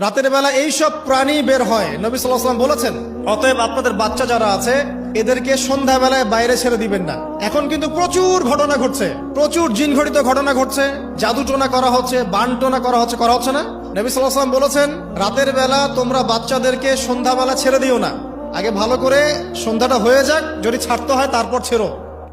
রাতের বেলা এইসব প্রাণী বের হয়, নবী সাল্লাল্লাহু আলাইহি ওয়াসাল্লাম বলেছেন, অতএব আপনাদের বাচ্চা যারা আছে এদেরকে সন্ধ্যাবেলায় বাইরে ছেড়ে দিবেন না। এখন কিন্তু প্রচুর ঘটনা ঘটছে, প্রচুর জিনঘটিত ঘটনা ঘটছে, জাদুটোনা করা হচ্ছে, বানটোনা করা হচ্ছে না? নবী সাল্লাল্লাহু আলাইহি ওয়াসাল্লাম বলেছেন, রাতের বেলা তোমরা বাচ্চাদেরকে সন্ধ্যাবেলা ছেড়ে দিও না, আগে ভালো করে সন্ধ্যাটা হয়ে যাক, যদি ছাড়তে হয় তারপর ছেড়ো।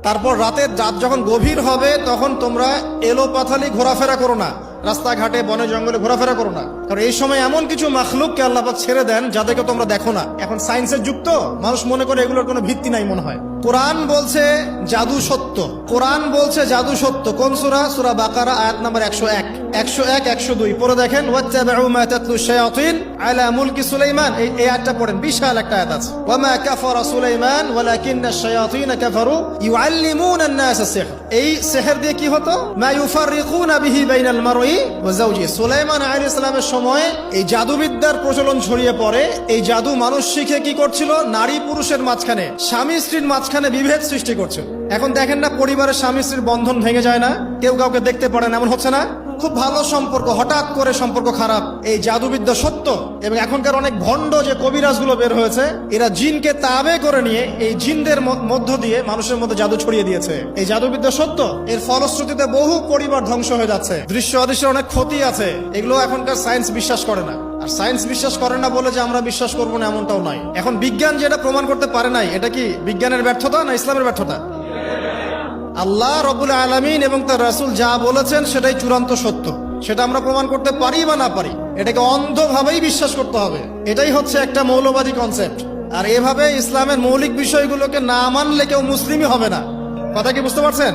তারপর রাতের রাত যখন গভীর হবে তখন তোমরা এলোপাথালি ঘোরাফেরা করো না, রাস্তাঘাটে বনে জঙ্গলে ঘোরাফেরা করো না, কারণ এই সময় এমন কিছু মাখলুককে আল্লাহ পাক ছেড়ে দেন যাদেরকে তোমরা দেখো না। এখন সায়েন্সের যুগ তো, মানুষ মনে করে এগুলোর কোনো ভিত্তি নাই মনে হয়। কোরআন বলছে জাদু সত্য, কোরআন বলছে জাদু সত্য। কোন সূরা? সূরা বাকারা আয়াত নাম্বার 101, 102 পড়ে দেখেন। ওয়াত্তাবিউ মা তাতলু শায়াতিন আলা মুলকি সুলাইমান, এই আয়াতটা পড়েন, বিশাল একটা আয়াত আছে। ওয়া মা কাফারা সুলাইমান ওয়ালাকিন্না শায়াতিন কাফারু ইউআল্লিমুনা আন-নাস সিহর। এই সিহর দিয়ে কি হতো? মা ইউফাররিকুনা বিহি বাইনাল মারই ওয়া যাওজিহি। সুলাইমান আলাইহিস সালামের সময় এই জাদুবিদ্যার প্রচলন ছড়িয়ে পড়ে। এই জাদু মানুষ শিখে কি করছিল? নারী পুরুষের মাঝখানে, স্বামী স্ত্রীর মাঝখানে বিভেদ সৃষ্টি করছে। এখন দেখেন না, পরিবারের স্বামী স্ত্রীর বন্ধন ভেঙে যায় না, কেউ কাউকে দেখতে পারে না, এমন হচ্ছে না? খুব ভালো সম্পর্ক হঠাৎ করে সম্পর্ক খারাপ। এই জাদুবিদ্যা সত্য। এবং এখনকার অনেক ভণ্ড যে কবিরাজগুলো বের হয়েছে, এরা জিনকে তাবে করে নিয়ে এই জিনদের মধ্য দিয়ে মানুষের মধ্যে জাদু ছড়িয়ে দিয়েছে। এই জাদুবিদ্যা সত্য। এর ফলশ্রুতিতে বহু পরিবার ধ্বংস হয়ে যাচ্ছে, দৃশ্য অদৃশ্যের অনেক ক্ষতি আছে। এগুলো এখনকার সায়েন্স বিশ্বাস করে না। আর সায়েন্স বিশ্বাস করে না বলে যে আমরা বিশ্বাস করবো না এমনটাও নয়। এখন বিজ্ঞান যেটা প্রমাণ করতে পারে নাই, এটা কি বিজ্ঞানের ব্যর্থতা না ইসলামের ব্যর্থতা? আল্লাহ রব্বুল আলামিন এবং তার রাসূল যা বলেছেন সেটাই চূড়ান্ত সত্য। সেটা আমরা প্রমাণ করতে পারি বা না পারি, এটাকে অন্ধভাবেই বিশ্বাস করতে হবে। এটাই হচ্ছে একটা মৌলবাদী কনসেপ্ট। আর এভাবে ইসলামের মৌলিক বিষয়গুলোকে না মানলে কেউ মুসলিমই হবে না। কথা কি বুঝতে পারছেন?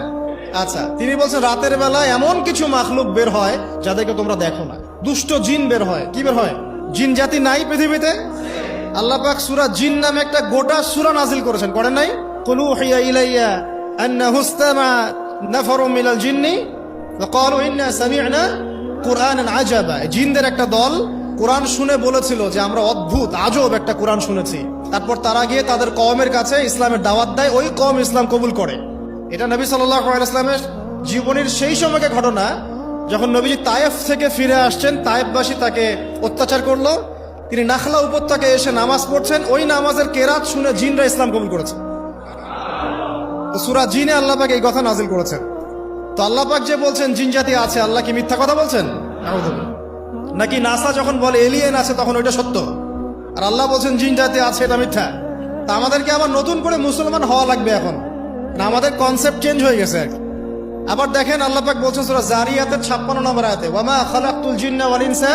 আচ্ছা, তিনি বলছেন রাতের বেলা এমন কিছু মাখলুক বের হয় যাদেরকে তোমরা দেখো না। দুষ্ট জিন বের হয়। কি বের হয়? জিন জাতি নাই পৃথিবীতে? আল্লাহ পাক সূরা জিন নামে একটা গোটা সূরা নাজিল করেছেন, করেন নাই? কুলু হিয়া ইলাইয়া أنه استمع نفر من الجن وقالوا إنا سمعنا قرآنا عجبا। জিনদের একটা দল কোরআন শুনে বলেছিল যে আমরা অদ্ভুত আজব একটা কোরআন শুনেছি। তারপর তারা গিয়ে তাদের কওমের কাছে ইসলামের দাওয়াত দেয়, ওই কওম ইসলাম কবুল করে। এটা নবী সাল্লাল্লাহু আলাইহি ওয়াসাল্লামের জীবনের সেই সময়কার ঘটনা, যখন নবীজি তায়েফ থেকে ফিরে আসছেন। তায়েফবাসী তাকে অত্যাচার করলো, তিনি নাখলা উপত্যকায় এসে নামাজ পড়ছেন, ওই নামাজের কেরাত শুনে জিনরা ইসলাম কবুল করেছে। সূরা জিনে আল্লাহ পাক এই কথা নাজিল করেছেন। তো আল্লাহ পাক যে বলছেন জিন জাতি আছে, আল্লাহ কি মিথ্যা কথা বলছেন? নাকি নাসা যখন বলে এলিয়েন আছে তখন ওইটা সত্য, আর আল্লাহ বলছেন জিন জাতি আছে এটা মিথ্যা? তা আমাদেরকে আবার নতুন করে মুসলমান হওয়া লাগবে এখন না? আমাদের কনসেপ্ট চেঞ্জ হয়ে গেছে। আবার দেখেন আল্লাহ পাক বলছেন সূরা জারিয়াতের 56 নম্বর আয়াতে, ওয়া মা খালাকতুল জিন্না ওয়াল ইনসা